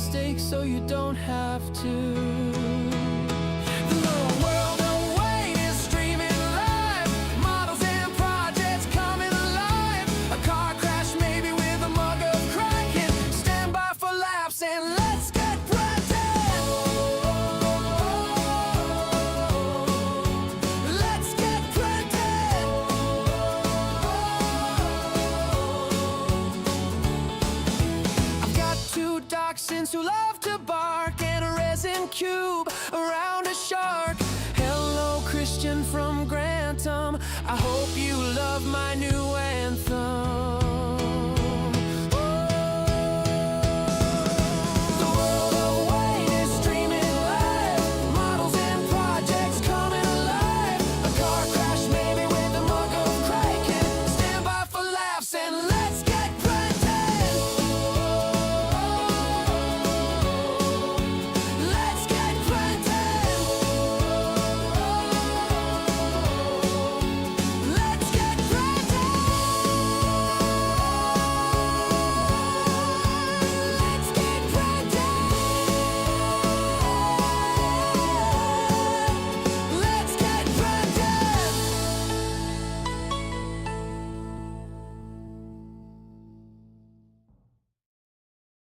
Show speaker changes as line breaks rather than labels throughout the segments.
mistakes so you don't have to. The little world away is streaming live. Models and projects coming alive. A car crash maybe with a mug of Kraken. Stand by for laughs and let's get pretend. Let's get pretend. I've got two dachshunds who love to bark and a resin cube around a shark. Hello, Christian from Grantham. I hope you love my new anthem. The world away is streaming live. Models and projects coming alive. A car crash maybe with a mug of Kraken. Stand by for laughs and let's get pretend. Let's get pretend. Let's get pretend. Let's get pretend. Let's get pretend.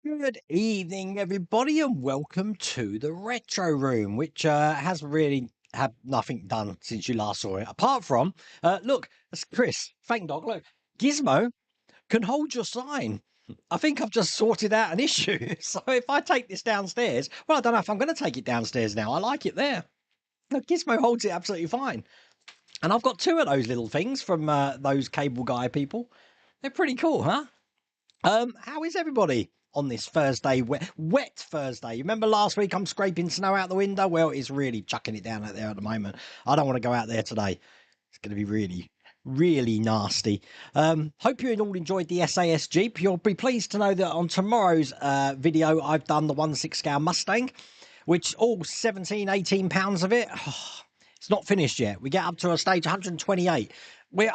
Good evening, everybody, and welcome to the Retro Room, which has really had nothing done since you last saw it, apart from, look, that's Chris, Fang Dog, look, Gizmo can hold your sign. I think I've just sorted out an issue. So if I take this downstairs, well, I don't know if I'm going to take it downstairs now. I like it there. Look, Gizmo holds it absolutely fine. And I've got two of those little things from those cable guy people. They're pretty cool, huh? How is everybody on this Thursday, wet Thursday? You remember last week I'm scraping snow out the window? Well, it's really chucking it down out there at the moment. I don't want to go out there today. It's going to be really, really nasty. Hope you all enjoyed the SAS Jeep. You'll be pleased to know that on tomorrow's video, I've done the 1/6 scale Mustang, which all 17, 18 pounds of it. It's not finished yet. We get up to a stage 128.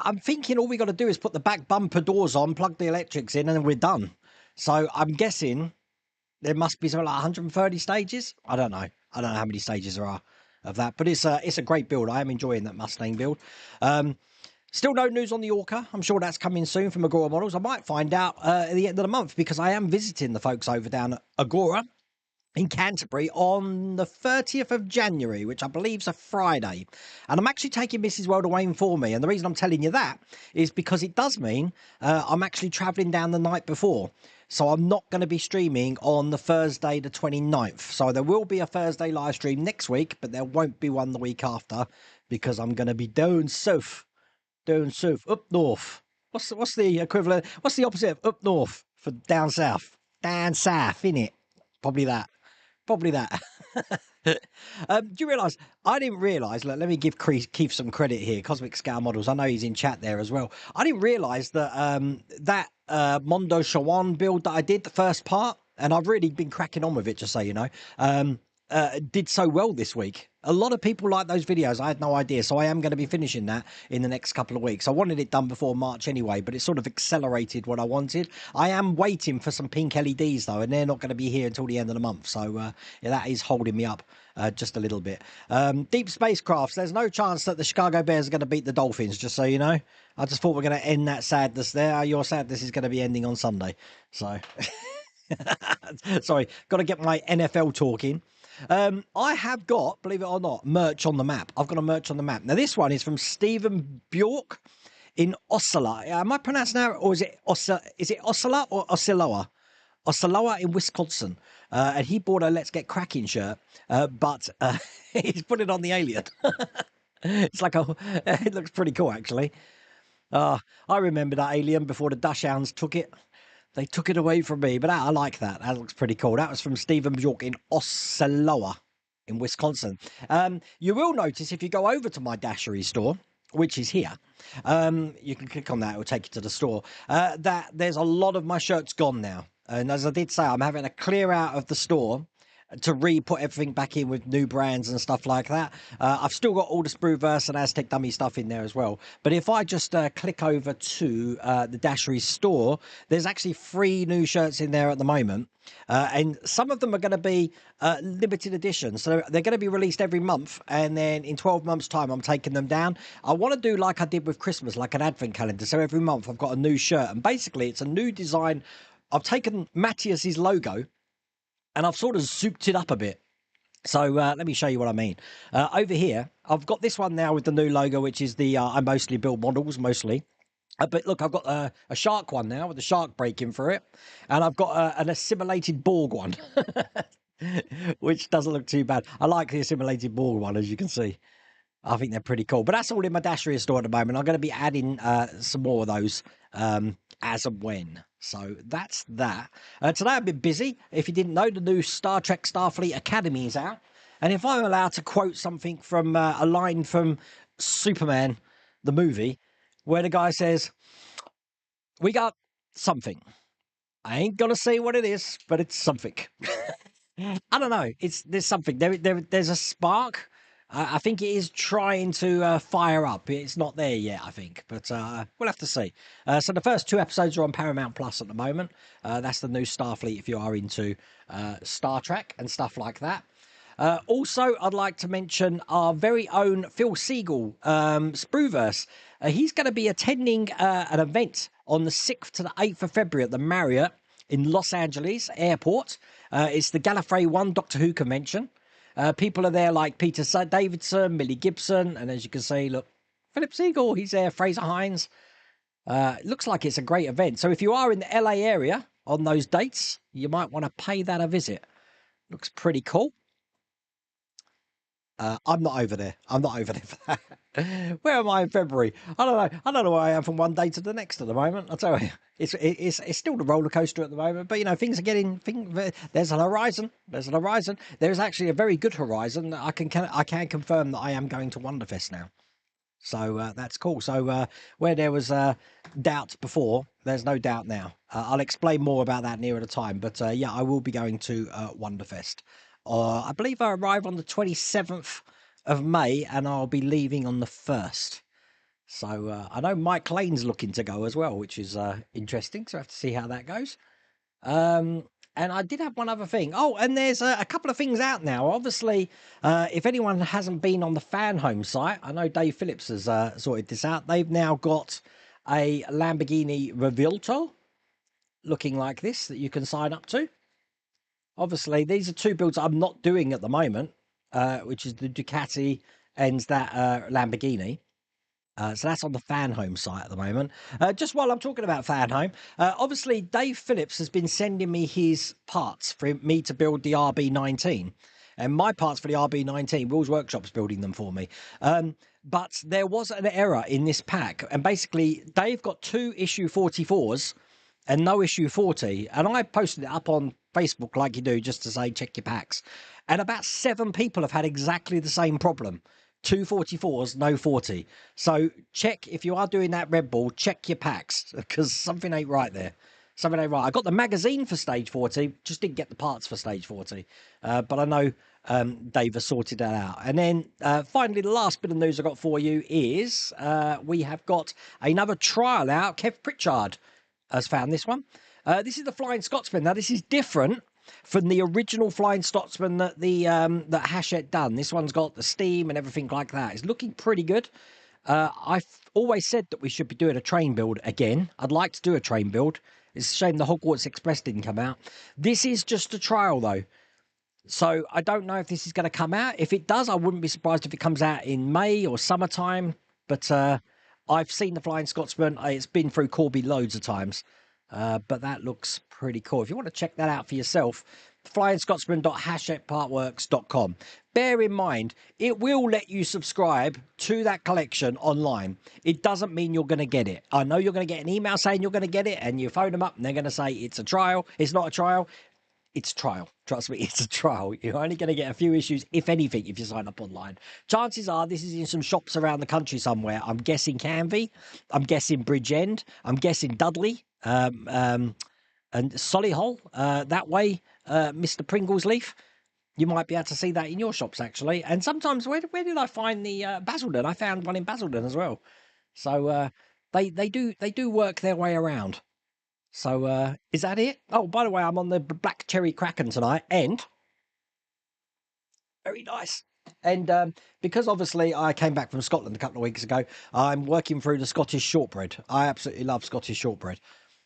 I'm thinking all we got to do is put the back bumper doors on, plug the electrics in, and then we're done. So I'm guessing there must be something like 130 stages. I don't know. I don't know how many stages there are of that, but it's a great build. I am enjoying that Mustang build. Still no news on the Orca. I'm sure that's coming soon from Agora Models. I might find out at the end of the month because I am visiting the folks over down at Agora in Canterbury on the 30th of January, which I believe is a Friday. And I'm actually taking Mrs. World away for me. And the reason I'm telling you that is because it does mean I'm actually travelling down the night before. So I'm not going to be streaming on the Thursday, the 29th. So there will be a Thursday live stream next week, but there won't be one the week after because I'm going to be down south, up north. What's the equivalent? What's the opposite of up north for down south? Down south, innit? Probably that. Do you realise? I didn't realise. Look, let me give Keith some credit here. Cosmic Scale Models. I know he's in chat there as well. I didn't realise that Mondo Shawan build that I did, the first part, and I've really been cracking on with it, just so you know, did so well this week. A lot of people like those videos. I had no idea. So I am going to be finishing that in the next couple of weeks. I wanted it done before March anyway, but it sort of accelerated what I wanted. I am waiting for some pink LEDs though, and they're not going to be here until the end of the month. So yeah, that is holding me up just a little bit. Deep Spacecrafts. There's no chance that the Chicago Bears are going to beat the Dolphins, just so you know. I just thought we're going to end that sadness there. Your sadness is going to be ending on Sunday. So, sorry, got to get my NFL talk in. I have got, believe it or not, merch on the map. I've got a merch on the map. Now, this one is from Stephen Bjork in Osceola. Am I pronouncing that, or is it Osceola or Osceola? Osceola in Wisconsin. And he bought a Let's Get Cracking shirt, but he's put it on the Alien. It's like it looks pretty cool, actually. I remember that Alien before the Dachshunds took it. They took it away from me, but I like that. That looks pretty cool. That was from Stephen Bjork in Osceola in Wisconsin. You will notice if you go over to my Dashery store, which is here, you can click on that. It will take you to the store. That there's a lot of my shirts gone now. And as I did say, I'm having a clear out of the store to re-put everything back in with new brands and stuff like that. I've still got all the Spruverse and Aztec Dummy stuff in there as well. But if I just click over to the Dashery store, there's actually 3 new shirts in there at the moment. And some of them are going to be limited edition. So they're going to be released every month. And then in 12 months' time, I'm taking them down. I want to do like I did with Christmas, like an advent calendar. So every month I've got a new shirt. And basically, it's a new design. I've taken Matthias's logo and I've sort of zooped it up a bit. So let me show you what I mean. Over here, I've got this one now with the new logo, which is the I mostly build models, mostly. But look, I've got a shark one now with the shark breaking for it. And I've got an assimilated Borg one, which doesn't look too bad. I like the assimilated Borg one, as you can see. I think they're pretty cool. But that's all in my Dashery store at the moment. I'm going to be adding some more of those as and when. So that's that. Today I've been busy. If you didn't know, the new Star Trek Starfleet Academy is out. And if I'm allowed to quote something from a line from Superman, the movie, where the guy says, "We got something. I ain't going to say what it is, but it's something." I don't know. There's something. There's a spark. I think it is trying to fire up. It's not there yet, I think, but we'll have to see. So the first 2 episodes are on Paramount Plus at the moment. That's the new Starfleet if you are into Star Trek and stuff like that. Also, I'd like to mention our very own Phil Siegel, Spruverse. He's going to be attending an event on the 6th to the 8th of February at the Marriott in Los Angeles Airport. It's the Gallifrey 1 Doctor Who convention. People are there like Peter Davidson, Millie Gibson, and as you can see, look, Philip Siegel, he's there, Fraser Hines. It looks like it's a great event. So if you are in the LA area on those dates, you might want to pay that a visit. Looks pretty cool. I'm not over there. I'm not over there for that. Where am I in February? I don't know. I don't know where I am from one day to the next at the moment. I'll tell you, it's still the roller coaster at the moment. But you know, things are getting. There's an horizon. There's an horizon. There's actually a very good horizon. I can confirm that I am going to Wonderfest now. So that's cool. So where there was doubt before, there's no doubt now. I'll explain more about that nearer the time. But yeah, I will be going to Wonderfest. I believe I arrive on the 27th of May and I'll be leaving on the 1st. So I know Mike Lane's looking to go as well, which is interesting. So I have to see how that goes. And I did have one other thing. Oh, and there's a couple of things out now. Obviously, if anyone hasn't been on the Fan Home site, I know Dave Phillips has sorted this out. They've now got a Lamborghini Revuelto looking like this that you can sign up to. Obviously, these are 2 builds I'm not doing at the moment, which is the Ducati and that Lamborghini. So that's on the Fan Home site at the moment. Just while I'm talking about Fan Home, obviously Dave Phillips has been sending me his parts for me to build the RB19. And my parts for the RB19, Rules Workshop's building them for me. But there was an error in this pack. And basically, Dave got 2 issue 44s and no issue 40. And I posted it up on Facebook like you do, just to say, check your packs. And about 7 people have had exactly the same problem. 2 44s, no 40. So check, if you are doing that Red Bull, check your packs, because something ain't right there. Something ain't right. I got the magazine for stage 40, just didn't get the parts for stage 40. But I know Dave has sorted that out. And then finally, the last bit of news I got for you is we have got another trial out. Kev Pritchard has found this one. This is the Flying Scotsman. Now, this is different from the original Flying Scotsman that that Hachette done. This one's got the steam and everything like that. It's looking pretty good. I've always said that we should be doing a train build again. I'd like to do a train build. It's a shame the Hogwarts Express didn't come out. This is just a trial, though. So I don't know if this is going to come out. If it does, I wouldn't be surprised if it comes out in May or summertime. But I've seen the Flying Scotsman. It's been through Corby loads of times. But that looks pretty cool. If you want to check that out for yourself, flyingscotsman.hachettepartworks.com. Bear in mind, it will let you subscribe to that collection online. It doesn't mean you're going to get it. I know you're going to get an email saying you're going to get it, and you phone them up and they're going to say it's a trial. It's not a trial. It's a trial. Trust me, it's a trial. You're only going to get a few issues, if anything, if you sign up online. Chances are this is in some shops around the country somewhere. I'm guessing Canvey. I'm guessing Bridgend. I'm guessing Dudley. And Solihull, that way, Mr. Pringles Leaf. you might be able to see that in your shops actually. And sometimes, where did I find the Basildon? I found one in Basildon as well. So they do work their way around. So is that it? Oh, by the way, I'm on the Black Cherry Kraken tonight, and very nice. And because obviously I came back from Scotland a couple of weeks ago, I'm working through the Scottish shortbread. I absolutely love Scottish shortbread.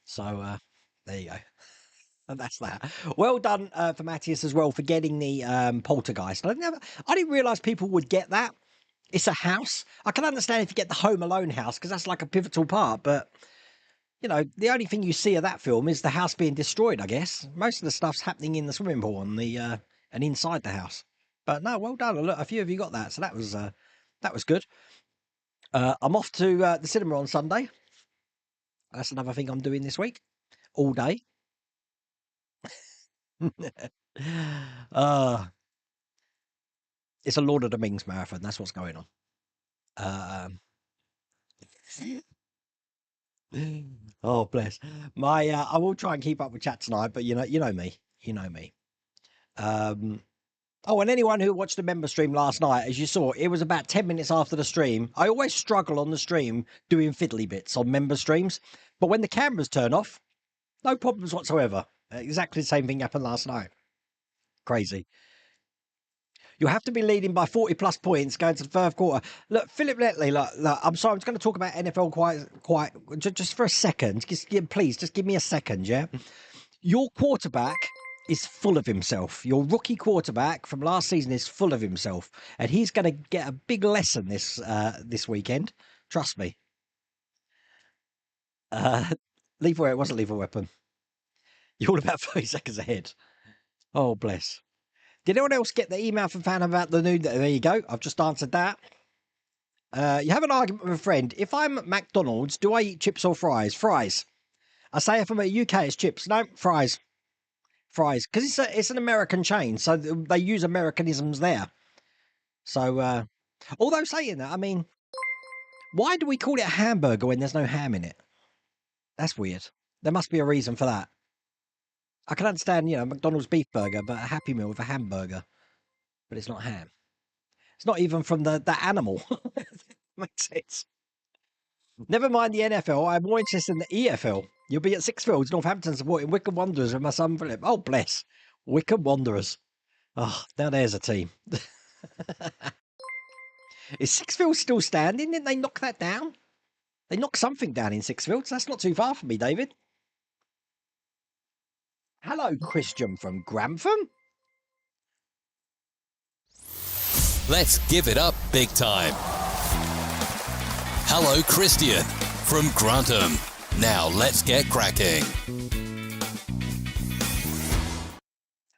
So there you go. And that's that. Well done for Matthias as well for getting the Poltergeist. I didn't realise people would get that. It's a house. I can understand if you get the Home Alone house because that's like a pivotal part, but you know, the only thing you see of that film is the house being destroyed, I guess. Most of the stuff's happening in the swimming pool and and inside the house. But no, well done. Look, a few of you got that, so that was good. I'm off to the cinema on Sunday. That's another thing I'm doing this week, all day. uh, it's a Lord of the Rings marathon. That's what's going on. Oh bless my! I will try and keep up with chat tonight, but you know me. You know me. Oh, and anyone who watched the member stream last night, as you saw, it was about 10 minutes after the stream. I always struggle on the stream doing fiddly bits on member streams, but when the cameras turn off, no problems whatsoever. Exactly the same thing happened last night. Crazy. You have to be leading by 40 plus points going to the third quarter. Look, Philip Netley, look, I'm sorry, I'm just going to talk about NFL quite just for a second. Please, just give me a second, yeah? Your quarterback is full of himself. Your rookie quarterback from last season is full of himself, and he's going to get a big lesson this weekend. Trust me. Lethal, it wasn't Lethal Weapon. You're all about 30 seconds ahead. Oh, bless. Did anyone else get the email from Fan about the new? There you go. I've just answered that. You have an argument with a friend. If I'm at McDonald's, do I eat chips or fries? Fries. I say if I'm at UK, it's chips. No, fries. Fries. Because it's an American chain, so they use Americanisms there. So, although saying that, I mean, why do we call it a hamburger when there's no ham in it? That's weird. There must be a reason for that. I can understand, McDonald's beef burger, but a Happy Meal with a hamburger. But it's not ham. It's not even from the animal. Makes sense. Never mind the NFL. I'm more interested in the EFL. You'll be at Sixfields, Northampton, supporting Wycombe Wanderers with my son Philip. Oh, bless. Wycombe Wanderers. Oh, now there's a team. Is Sixfields still standing? Didn't they knock that down? They knocked something down in Sixfields. That's not too far from me, David. Hello, Christian from Grantham.
Let's give it up big time. Hello, Christian from Grantham. Now let's get cracking.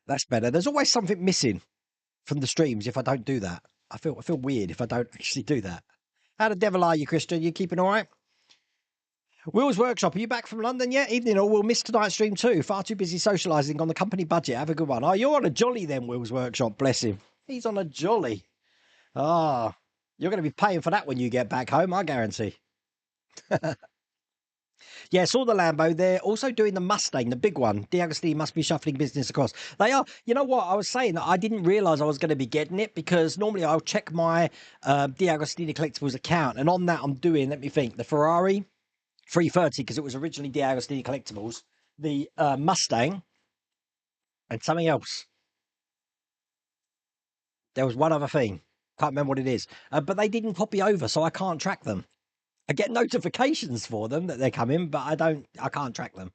That's better. There's always something missing from the streams if I don't do that. I feel weird if I don't actually do that. How the devil are you, Christian? You keeping all right? Will's Workshop, are you back from London yet? Evening, or we'll miss tonight's stream too. Far too busy socialising on the company budget. Have a good one. Oh, you're on a jolly then, Will's Workshop. Bless him. He's on a jolly. Ah, you're going to be paying for that when you get back home, I guarantee. Yeah, saw the Lambo. They're also doing the Mustang, the big one. D'Agostini must be shuffling business across. They are. You know what? I was saying that I didn't realise I was going to be getting it because normally I'll check my D'Agostini Collectibles account. And on that, I'm doing, let me think, the Ferrari 330 because it was originally D'Agostini Collectibles, the Mustang, and something else. There was one other thing. Can't remember what it is. But they didn't copy over, so I can't track them. I get notifications for them that they're coming, but I can't track them.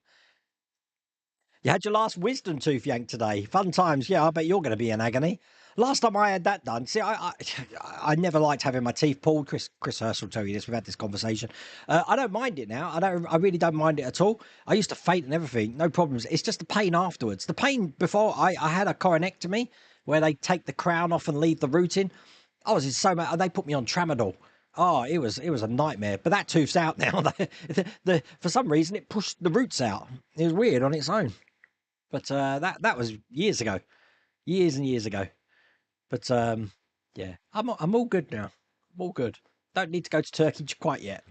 You had your last wisdom tooth yanked today. Fun times. Yeah, I bet you're going to be in agony. Last time I had that done, see, I never liked having my teeth pulled. Chris Hurst will tell you this. We've had this conversation. I don't mind it now. I really don't mind it at all. I used to faint and everything. No problems. It's just the pain afterwards. The pain before I had a coronectomy where they take the crown off and leave the root in. I was in so much. They put me on Tramadol. Oh, it was a nightmare. But that tooth's out now. For some reason, it pushed the roots out. It was weird on its own. But that was years ago, years and years ago. But yeah, I'm all good now. I'm all good. Don't need to go to Turkey quite yet.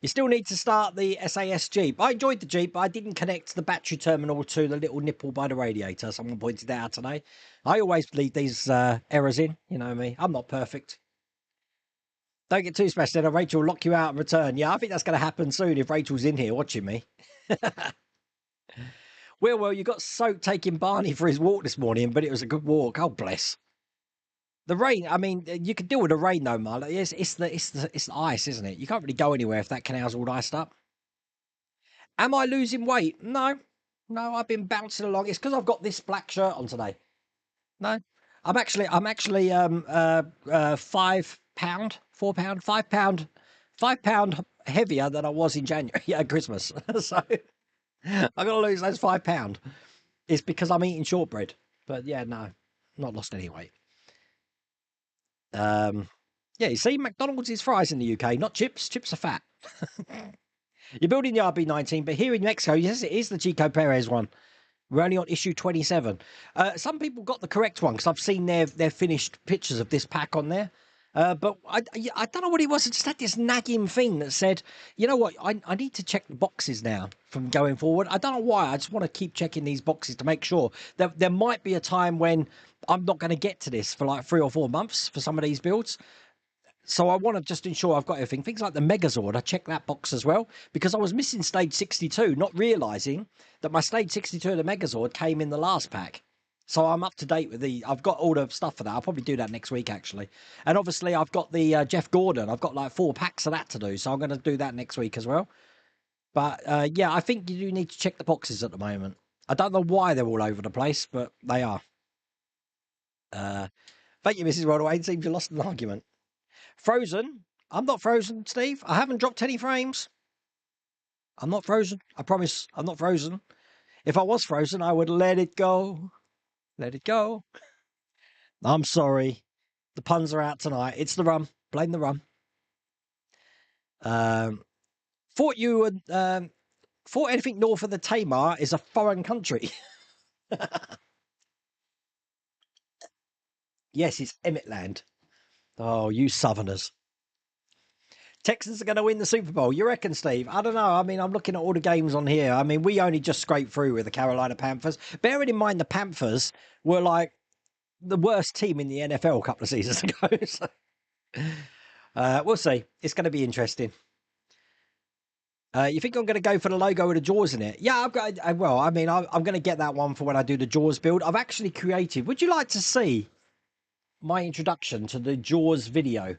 You still need to start the SAS Jeep. I enjoyed the Jeep, but I didn't connect the battery terminal to the little nipple by the radiator. Someone pointed that out today. I always leave these errors in. You know me. I'm not perfect. Don't get too special, then Rachel will lock you out and return. Yeah, I think that's going to happen soon if Rachel's in here watching me. Well, you got soaked taking Barney for his walk this morning, but it was a good walk. Oh, bless. The rain, I mean, you can deal with the rain though, Marla. It's the ice, isn't it? You can't really go anywhere if that canal's all iced up. Am I losing weight? No, I've been bouncing along. It's because I've got this black shirt on today. No, I'm actually 5 pound, 4 pound, 5 pound, 5 pound heavier than I was in January at Christmas. So I got to lose those 5 pound. It's because I'm eating shortbread. But yeah, no, not lost any weight. Yeah, you see, McDonald's is fries in the UK, not chips. Chips are fat. You're building the RB19, but here in Mexico, yes, it is the Chico Perez one. We're only on issue 27. Some people got the correct one because I've seen their finished pictures of this pack on there. But I don't know what it was. I just had this nagging thing that said, you know what, I need to check the boxes now from going forward. I don't know why. I just want to keep checking these boxes to make sure that there might be a time when I'm not going to get to this for like 3 or 4 months for some of these builds. So I want to just ensure I've got everything. Things like the Megazord, I checked that box as well because I was missing stage 62, not realising that my stage 62 of the Megazord came in the last pack. So I'm up to date with I've got all the stuff for that. I'll probably do that next week, actually. And obviously I've got the Jeff Gordon. I've got like 4 packs of that to do. So I'm going to do that next week as well. But yeah, I think you do need to check the boxes at the moment. I don't know why they're all over the place, but they are. Thank you, Mrs. Rodaway. It seems you lost an argument. Frozen? I'm not frozen, Steve. I haven't dropped any frames. I'm not frozen. I promise I'm not frozen. If I was frozen, I would let it go. Let it go. I'm sorry. The puns are out tonight. It's the rum. Blame the rum. Thought anything north of the Tamar is a foreign country. Yes, it's Emmett Land. Oh, you Southerners. Texans are going to win the Super Bowl. You reckon, Steve? I don't know. I mean, I'm looking at all the games on here. I mean, we only just scraped through with the Carolina Panthers. Bearing in mind the Panthers were like the worst team in the NFL a couple of seasons ago. So, we'll see. It's going to be interesting. You think I'm going to go for the logo with the Jaws in it? Yeah, I've got. Well, I mean, I'm going to get that one for when I do the Jaws build. I've actually created. Would you like to see my introduction to the Jaws video?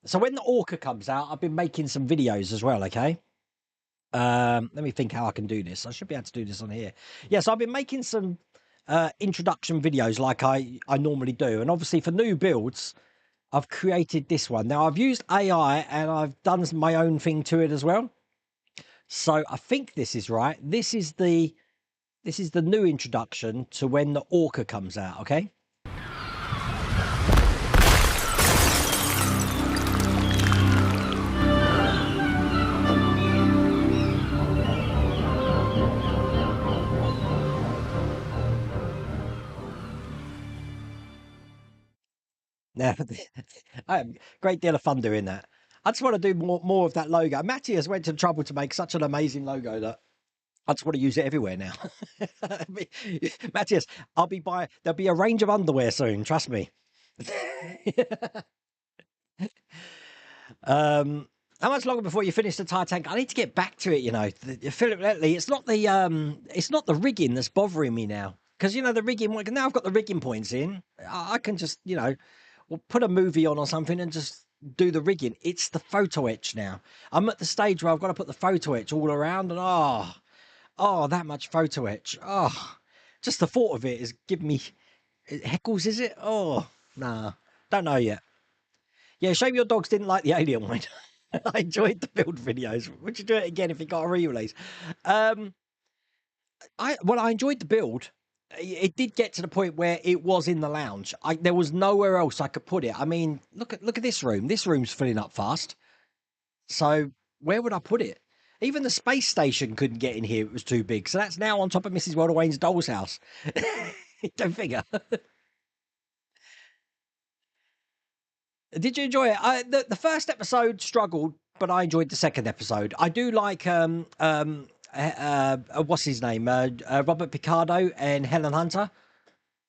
So when the Orca comes out, I've been making some videos as well. Okay. Let me think how I can do this. I should be able to do this on here. Yeah, so I've been making some introduction videos like I normally do, and obviously for new builds, I've created this one. Now I've used AI and I've done my own thing to it as well. So I think this is right. This is the new introduction to when the Orca comes out. Okay. Now, I have a great deal of fun doing that. I just want to do more of that logo. Matthias went to trouble to make such an amazing logo that I just want to use it everywhere now. Matthias, there'll be a range of underwear soon, trust me. How much longer before you finish the tire tank? I need to get back to it, you know. Philip Letley, it's not the rigging that's bothering me now. Because, you know, the rigging, now I've got the rigging points in, I can just, you know, put a movie on or something and just do the rigging. It's the photo etch now. I'm at the stage where I've got to put the photo etch all around and that much photo etch. Just the thought of it is giving me heckles, is it? Nah, don't know yet. Yeah, shame your dogs didn't like the alien one. I enjoyed the build videos. Would you do it again if it got a re-release? I enjoyed the build. It did get to the point where it was in the lounge. There was nowhere else I could put it. I mean, look at this room. This room's filling up fast. So where would I put it? Even the space station couldn't get in here. It was too big. So that's now on top of Mrs. Wayne's doll's house. Don't figure. Did you enjoy it? The first episode struggled but I enjoyed the second episode. I do like what's his name? Robert Picardo and Helen Hunter.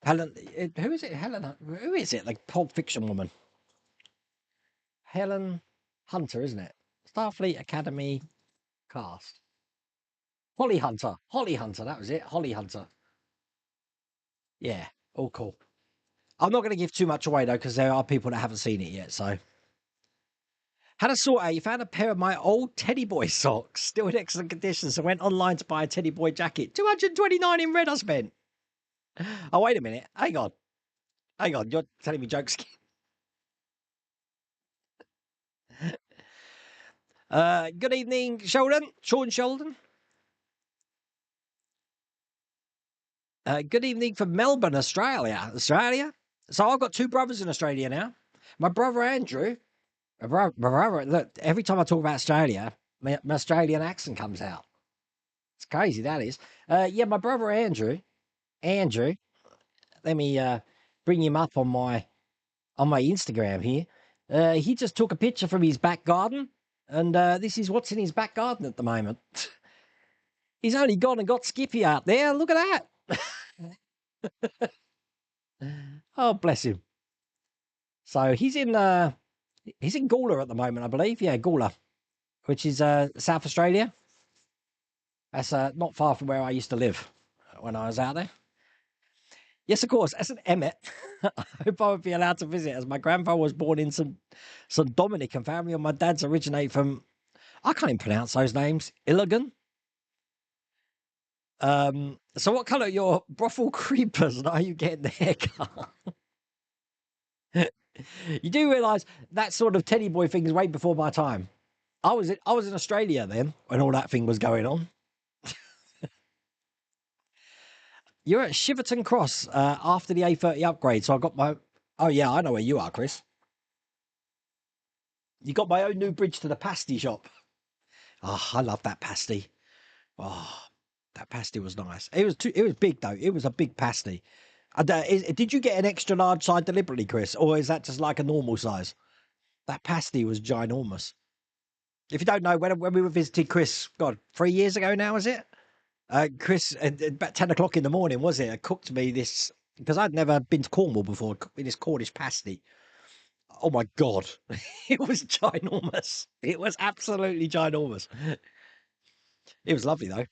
Who is it? Who is it? Like Pulp Fiction woman. Helen Hunter, isn't it? Starfleet Academy cast. Holly Hunter. That was it. Holly Hunter. Yeah, all cool. I'm not going to give too much away though, because there are people that haven't seen it yet. So, had a sort out. You found a pair of my old Teddy Boy socks, still in excellent condition. So went online to buy a Teddy Boy jacket. $229 in red. I spent. Oh, wait a minute. Hang on. You're telling me jokes. Good evening, Sean Sheldon. Good evening from Melbourne, Australia. So I've got two brothers in Australia now. My brother Andrew. Look, every time I talk about Australia, my Australian accent comes out. It's crazy, that is. Yeah, my brother Andrew. Let me bring him up on my Instagram here. He just took a picture from his back garden, and this is what's in his back garden at the moment. He's only gone and got Skippy out there. Look at that. Oh, bless him. So he's in Gawler at the moment, I believe. Yeah, Gawler, which is South Australia. That's not far from where I used to live when I was out there. Yes, of course. As an Emmet, I hope I would be allowed to visit, as my grandfather was born in St Dominican family, and my dad's originate from, I can't even pronounce those names, Illigan. So what colour are your brothel creepers, and are you getting the haircut? You do realise that sort of Teddy Boy thing is way before my time. I was in Australia then when all that thing was going on. You're at Shiverton Cross after the A30 upgrade, so I got my... Oh yeah, I know where you are, Chris. You got my own new bridge to the pasty shop. Oh, I love that pasty. Oh, that pasty was nice. It was big though. It was a big pasty. Did you get an extra large side deliberately, Chris, or is that just like a normal size? That pasty was ginormous. If you don't know, when we were visiting Chris, God, 3 years ago now, is it? Chris, about 10 o'clock in the morning, was it? Cooked me this, because I'd never been to Cornwall before, cooked me this Cornish pasty. Oh my God. It was ginormous. It was absolutely ginormous. It was lovely though.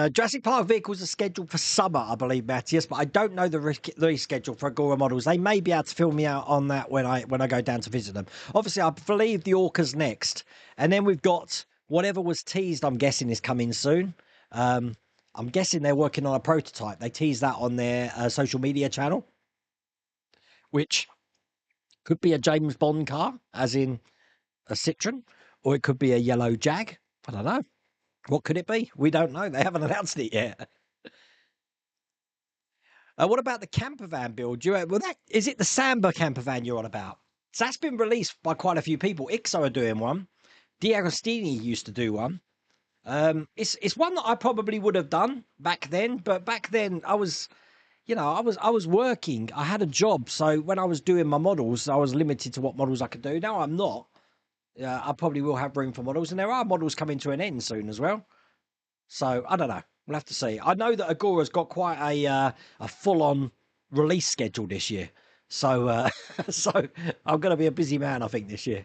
Jurassic Park vehicles are scheduled for summer, I believe, Matthias, but I don't know the reschedule for Agora models. They may be able to fill me out on that when I go down to visit them. Obviously, I believe the Orca's next, and then we've got whatever was teased, I'm guessing, is coming soon. I'm guessing they're working on a prototype. They teased that on their social media channel, which could be a James Bond car, as in a Citroen, or it could be a yellow Jag. I don't know. What could it be? We don't know. They haven't announced it yet. What about the camper van build? Is it the Samba camper van you're on about? So that's been released by quite a few people. Ixo are doing one. D'Agostini used to do one. It's one that I probably would have done back then, but back then I was working. I had a job, so when I was doing my models, I was limited to what models I could do. Now I'm not. I probably will have room for models, and there are models coming to an end soon as well. So I don't know. We'll have to see. I know that Agora's got quite a full-on release schedule this year, so so I'm going to be a busy man, I think, this year.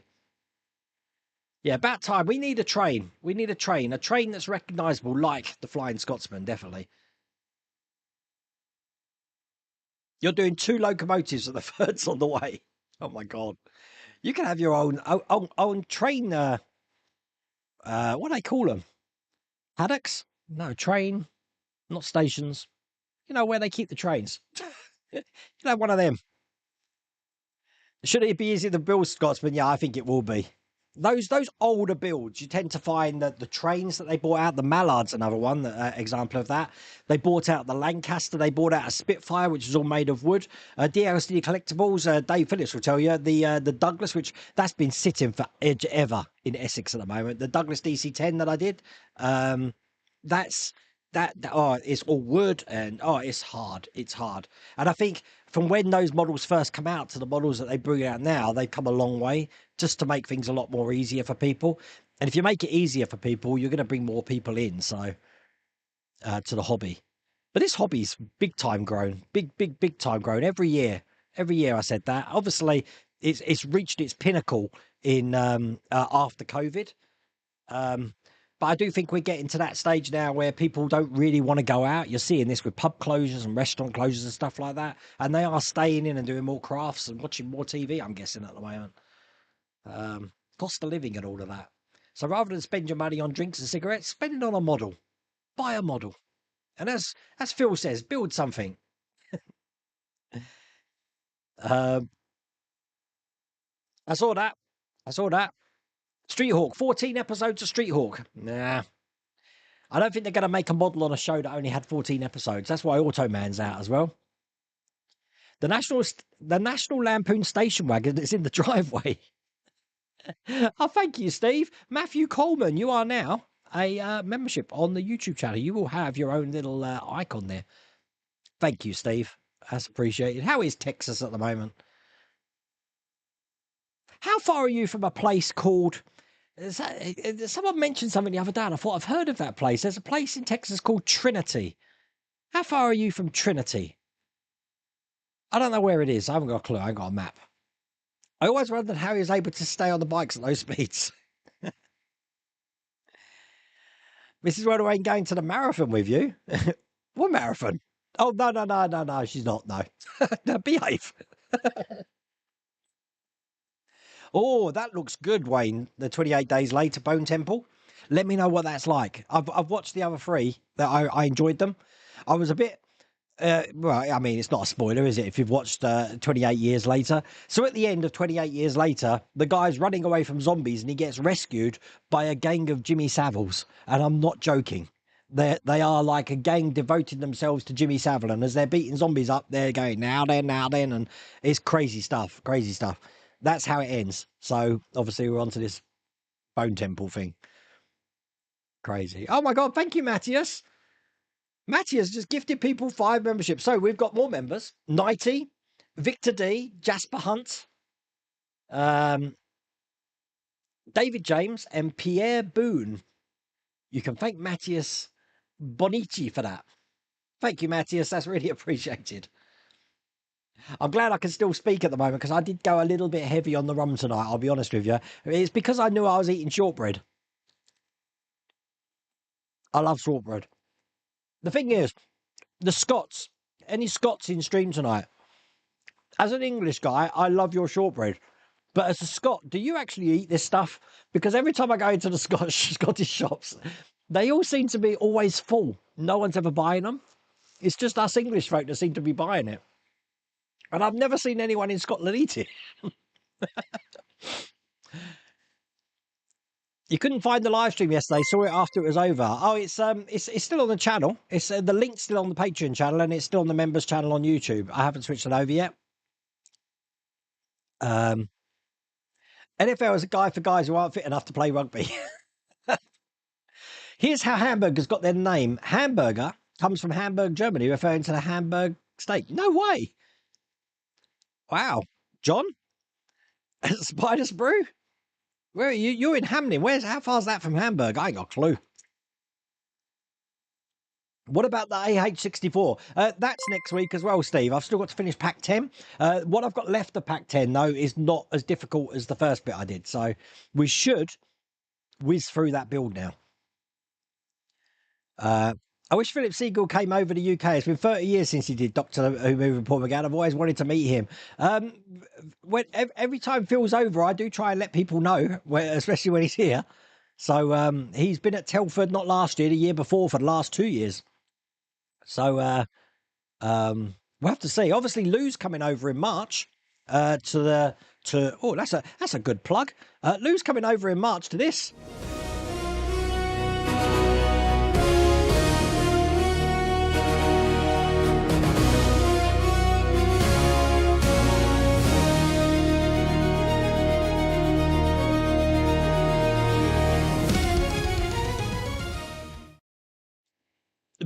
Yeah, about time. We need a train. A train that's recognisable, like the Flying Scotsman, definitely. You're doing 2 locomotives and the third's on the way. Oh my God. You can have your own train, what do they call them? Paddocks? No, train, not stations. You know, where they keep the trains. You know, one of them. Should it be easier to build, Scotsman? Yeah, I think it will be. Those older builds, you tend to find that the trains that they bought out, the Mallard's another one, example of that. They bought out the Lancaster, they bought out a Spitfire, which is all made of wood. DLSD Collectibles, Dave Phillips will tell you, the Douglas, which that's been sitting for ever in Essex at the moment. The Douglas DC-10 that I did, that's it's all wood and it's hard. It's hard. And I think from when those models first come out to the models that they bring out now, they've come a long way just to make things a lot more easier for people. And if you make it easier for people, you're going to bring more people in. So to the hobby. But this hobby's big time grown, big time grown every year. Every year I said that. Obviously, it's reached its pinnacle in after COVID. But I do think we're getting to that stage now where people don't really want to go out. You're seeing this with pub closures and restaurant closures and stuff like that. And they are staying in and doing more crafts and watching more TV, I'm guessing, at the moment. Cost of living and all of that. So rather than spend your money on drinks and cigarettes, spend it on a model. Buy a model. And as Phil says, build something. I saw that. Street Hawk, 14 episodes of Street Hawk. Nah. I don't think they're going to make a model on a show that only had 14 episodes. That's why Automan's out as well. The National Lampoon station wagon is in the driveway. Oh, thank you, Steve. Matthew Coleman, you are now a membership on the YouTube channel. You will have your own little icon there. Thank you, Steve. That's appreciated. How is Texas at the moment? How far are you from a place called... Someone mentioned something the other day, and I thought I've heard of that place. There's a place in Texas called Trinity. How far are you from Trinity? I don't know where it is. I haven't got a clue. I haven't got a map. I always wondered how he was able to stay on the bikes at those speeds. Mrs. Rodway ain't going to the marathon with you. What marathon? Oh, no, she's not, no. No, behave. Oh, that looks good, Wayne. The 28 Days Later Bone Temple. Let me know what that's like. I've watched the other three. That I enjoyed them. I was a bit... well, I mean, it's not a spoiler, is it, if you've watched 28 Years Later? So at the end of 28 Years Later, the guy's running away from zombies and he gets rescued by a gang of Jimmy Saviles. And I'm not joking. They are like a gang devoting themselves to Jimmy Savile. And as they're beating zombies up, they're going, now then. And it's crazy stuff. That's how it ends. So obviously we're onto this Bone Temple thing. Crazy. Oh my God. Thank you, Matthias. Matthias just gifted people 5 memberships. So we've got more members. Nighty, Victor D, Jasper Hunt, David James, and Pierre Boone. You can thank Matthias Bonici for that. Thank you, Matthias. That's really appreciated. I'm glad I can still speak at the moment because I did go a little bit heavy on the rum tonight, I'll be honest with you. It's because I knew I was eating shortbread. I love shortbread. The thing is, the Scots, any Scots in stream tonight? As an English guy, I love your shortbread. But as a Scot, do you actually eat this stuff? Because every time I go into the Scottish shops, they all seem to be always full. No one's ever buying them. It's just us English folk that seem to be buying it. And I've never seen anyone in Scotland eat it. You couldn't find the live stream yesterday. Saw it after it was over. Oh, it's still on the channel. It's the link's still on the Patreon channel, and it's still on the members channel on YouTube. I haven't switched it over yet. NFL is a guide for guys who aren't fit enough to play rugby. Here's how hamburgers got their name. Hamburger comes from Hamburg, Germany, referring to the Hamburg steak. No way. Wow. John? Spider's Brew? Where are you? You're in Hamlin. How far is that from Hamburg? I ain't got a clue. What about the AH64? That's next week as well, Steve. I've still got to finish Pack 10. What I've got left of Pack 10, though, is not as difficult as the first bit I did. So we should whiz through that build now. I wish Philip Siegel came over to the UK. It's been 30 years since he did Doctor Who movie report again. I've always wanted to meet him. Every time Phil's over, I do try and let people know, especially when he's here. So he's been at Telford, not last year, the year before, for the last 2 years. So we'll have to see. Obviously, Lou's coming over in March oh, that's a good plug. Lou's coming over in March to this.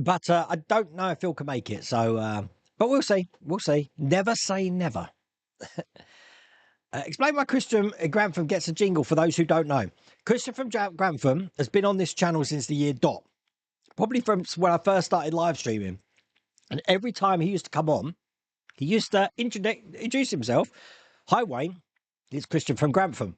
But I don't know if Phil can make it. So, but we'll see. We'll see. Never say never. Explain why Christian Grantham gets a jingle for those who don't know. Christian from Grantham has been on this channel since the year dot. Probably from when I first started live streaming. And every time he used to come on, he used to introduce himself. Hi, Wayne. It's Christian from Grantham.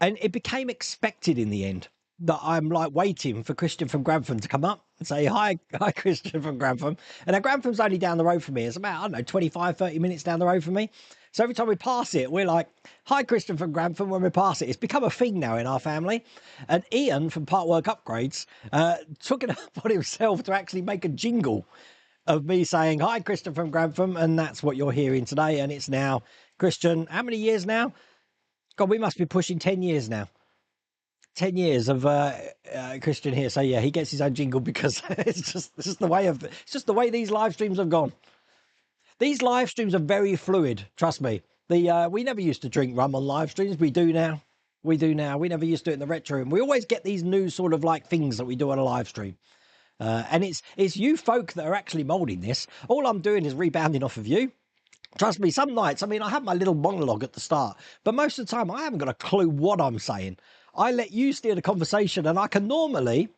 And it became expected in the end that I'm like waiting for Christian from Grantham to come up and say, hi, Christian from Grantham. And now Grantham's only down the road from me. It's about, I don't know, 25, 30 minutes down the road from me. So every time we pass it, we're like, hi, Christian from Grantham when we pass it. It's become a thing now in our family. And Ian from Part Work Upgrades took it upon himself to actually make a jingle of me saying, hi, Christian from Grantham. And that's what you're hearing today. And it's now, Christian, how many years now? God, we must be pushing 10 years now. 10 years of Christian here. So yeah, he gets his own jingle because it's just the way these live streams have gone. These live streams are very fluid, trust me. We never used to drink rum on live streams. We do now. We never used to do it in the retro room. We always get these new sort of like things that we do on a live stream. And it's you folk that are actually molding this. All I'm doing is rebounding off of you. Trust me, some nights, I mean, I have my little monologue at the start, but most of the time I haven't got a clue what I'm saying. I let you steer the conversation, and I can normally,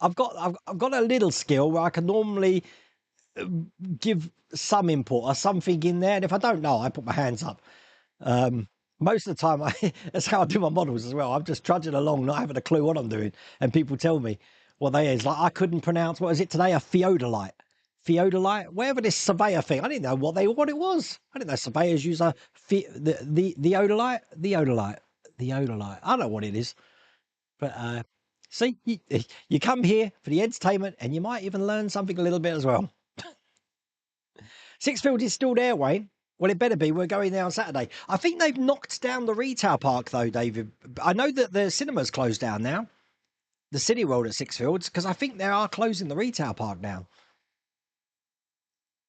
I've got a little skill where I can normally give some input or something in there. And if I don't know, I put my hands up. Most of the time, that's how I do my models as well. I'm just trudging along, not having a clue what I'm doing. And people tell me what they is. Like, I couldn't pronounce, what is it today? A theodolite. Theodolite, whatever this surveyor thing. I didn't know what it was. I didn't know surveyors use the odolite. I don't know what it is. But see, you come here for the entertainment, and you might even learn something a little bit as well. Sixfield is still there, Wayne. Well, it better be. We're going there on Saturday. I think they've knocked down the retail park, though, David. I know that the cinema's closed down now. The City World at Sixfields, because I think they are closing the retail park now.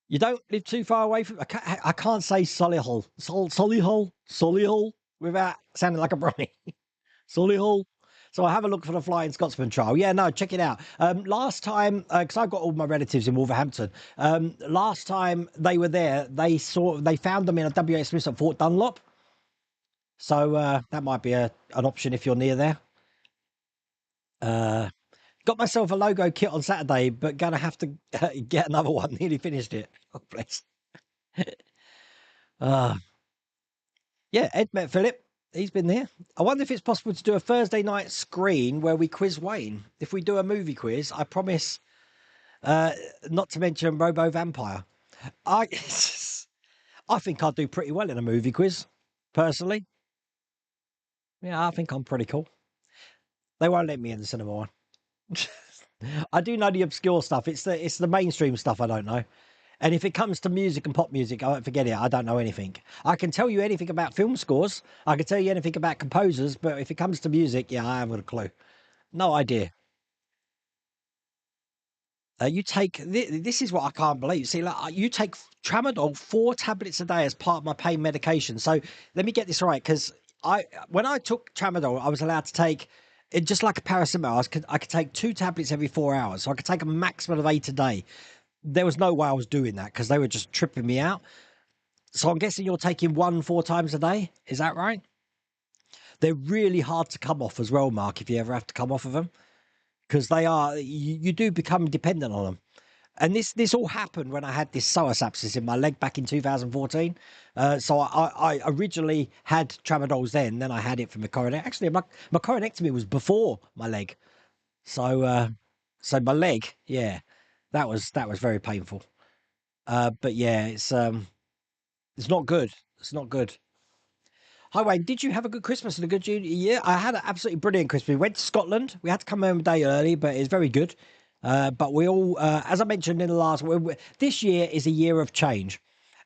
You don't live too far away from... I can't say Solihull. Solihull, without sounding like a brownie. Solihull. So I have a look for the Flying Scotsman trial. Yeah, no, check it out. Last time, because I've got all my relatives in Wolverhampton. Last time they were there, they found them in a WH Smith at Fort Dunlop. So that might be an option if you're near there. Got myself a logo kit on Saturday, but gonna have to get another one. Nearly finished it. Oh, bless. Yeah, Ed met Philip. He's been there. I wonder if it's possible to do a Thursday night screen where we quiz Wayne. If we do a movie quiz, I promise not to mention Robo Vampire. I think I'd do pretty well in a movie quiz, personally. Yeah, I think I'm pretty cool. They won't let me in the cinema one. I do know the obscure stuff. It's the mainstream stuff I don't know. And if it comes to music and pop music, I forget it. I don't know anything. I can tell you anything about film scores. I can tell you anything about composers. But if it comes to music, yeah, I haven't got a clue. No idea. You take... This is what I can't believe. See, like, you take Tramadol 4 tablets a day as part of my pain medication. So let me get this right. Because when I took Tramadol, I was allowed to take... It just like a paracetamol, I could take 2 tablets every 4 hours. So I could take a maximum of 8 a day. There was no way I was doing that because they were just tripping me out. So I'm guessing you're taking 1 4 times a day. Is that right? They're really hard to come off as well, Mark, if you ever have to come off of them. Because they are, you do become dependent on them. And this all happened when I had this psoas abscess in my leg back in 2014. So I originally had Tramadols then I had it for my coronectomy. Actually, my coronectomy was before my leg. So my leg, yeah, that was very painful. But yeah, it's not good. It's not good. Hi Wayne, did you have a good Christmas and a good year? I had an absolutely brilliant Christmas. We went to Scotland. We had to come home a day early, but it's very good. But we all, as I mentioned in the last, this year is a year of change.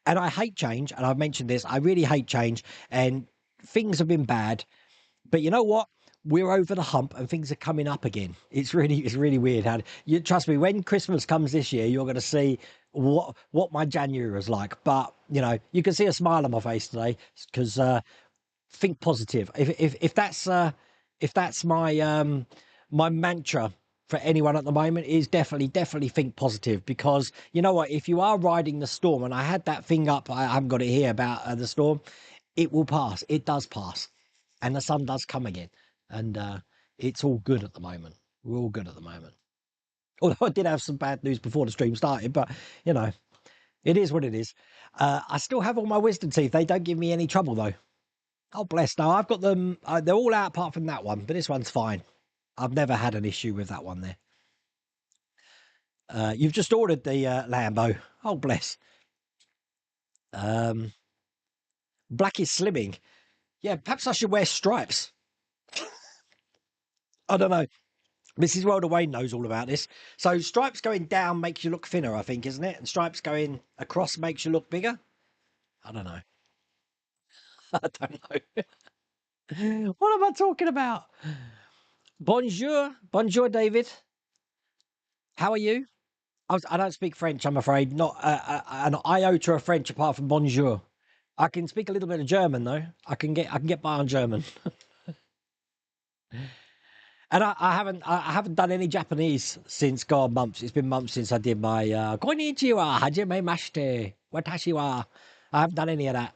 And I hate change. And I've mentioned this. I really hate change. And things have been bad. But you know what? We're over the hump and things are coming up again. It's really weird. You trust me, when Christmas comes this year, you're going to see what my January was like. But, you know, you can see a smile on my face today because think positive. If that's my my mantra for anyone at the moment is definitely think positive, because you know what? If you are riding the storm, and I had that thing up, I haven't got it here about the storm, it will pass. It does pass, and the sun does come again, and it's all good at the moment. We're all good at the moment. Although I did have some bad news before the stream started, but you know, it is what it is. I still have all my wisdom teeth. They don't give me any trouble though. Oh, bless. Now I've got them. They're all out apart from that one, but this one's fine. I've never had an issue with that one there. You've just ordered the Lambo. Oh, bless. Black is slimming. Yeah, perhaps I should wear stripes. I don't know. Mrs. World Wayne knows all about this. So stripes going down makes you look thinner, I think, isn't it? And stripes going across makes you look bigger. I don't know. I don't know. What am I talking about? Bonjour. Bonjour, David. How are you? I don't speak French, I'm afraid. Not an iota of French apart from bonjour. I can speak a little bit of German though. I can get by on German. And I haven't done any Japanese since months. It's been months since I did my konnichiwa, hajimemashite, watashi wa. I haven't done any of that.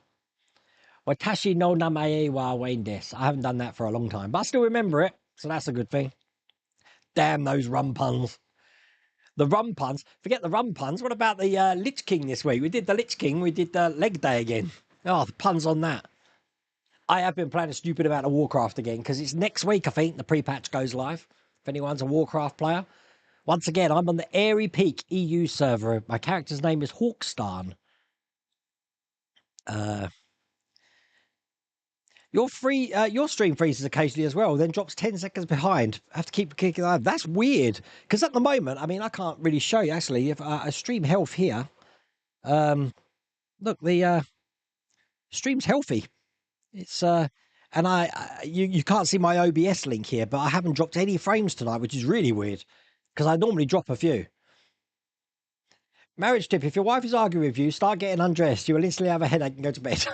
Watashi no namae wa Wayne desu. I haven't done that for a long time, but I still remember it, so that's a good thing. Damn those rum puns. The rum puns. Forget the rum puns. What about the Lich King this week? We did the Lich King. We did the leg day again. Oh, the puns on that. I have been playing a stupid amount of Warcraft again, because it's next week, I think, the pre-patch goes live. If anyone's a Warcraft player. Once again, I'm on the Airy Peak EU server. My character's name is Hawkstarn. Your stream freezes occasionally as well, then drops 10 seconds behind. I have to keep kicking live. That's weird, because at the moment, I mean, I can't really show you, actually. If I stream health here, look, the stream's healthy. It's and you can't see my OBS link here, but I haven't dropped any frames tonight, which is really weird, because I normally drop a few. Marriage tip: if your wife is arguing with you, start getting undressed. You will instantly have a headache and go to bed.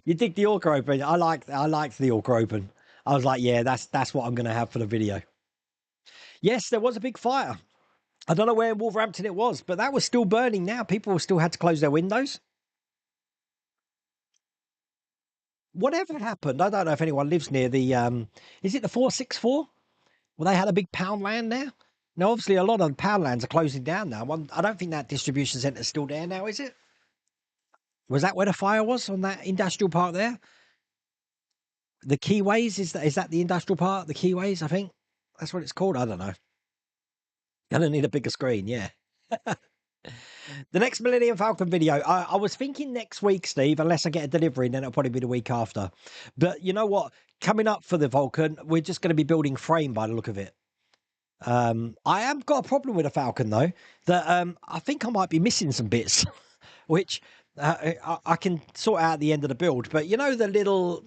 You dig the Orca open? I liked the Orca open. I was like, yeah, that's what I'm going to have for the video. Yes, there was a big fire. I don't know where in Wolverhampton it was, but that was still burning now. People still had to close their windows. Whatever happened, I don't know if anyone lives near the, is it the 464? Well, they had a big Poundland there. Now, obviously, a lot of Poundlands are closing down now. I don't think that distribution centre is still there now, is it? Was that where the fire was, on that industrial park there? The Keyways, is that the industrial park? The Keyways, I think that's what it's called. I don't know. Gonna need a bigger screen, yeah. The next Millennium Falcon video, I was thinking next week, Steve, unless I get a delivery, and then it'll probably be the week after. But you know what? Coming up for the Vulcan, we're just going to be building frame by the look of it. I have got a problem with a Falcon though, that I think I might be missing some bits, which I can sort out at the end of the build. But you know the little,